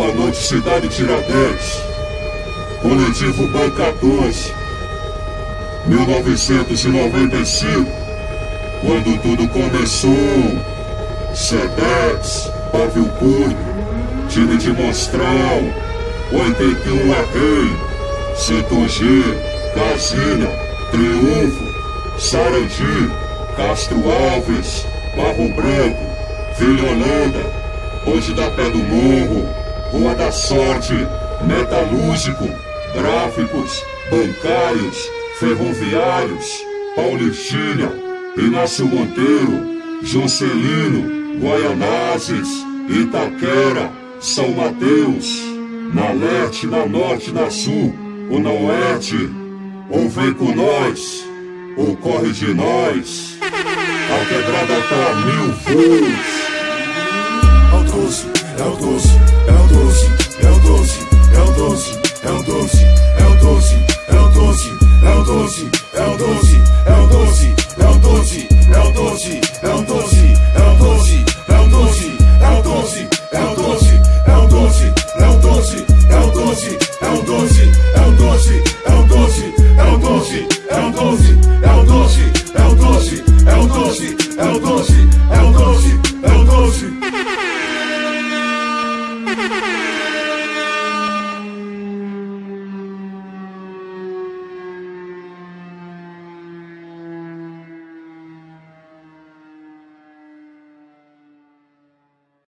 Boa noite, cidade Tiradentes. Coletivo Banca 12. 1995, quando tudo começou. Sedex, Pavio Curto, time de Monstrão, 81 Arrei, Cito G, Casinha, Triunfo, Sarandi, Castro Alves, Barro Branco, Vila Holanda, Hoje da Pé do Morro, Rua da Sorte, Metalúrgico, Gráficos, Bancários, Ferroviários, Paulistinha, Inácio Monteiro, Juscelino, Guaianazes, Itaquera, São Mateus, na leste, na norte, na sul, ou na oeste, ou vem com nós, ou corre de nós, a quebrada tá a 1000 volts. É o 12, é o 12, é o 12, é o 12, é o 12, é o 12, é o 12, é o 12, é o 12, é o 12, é o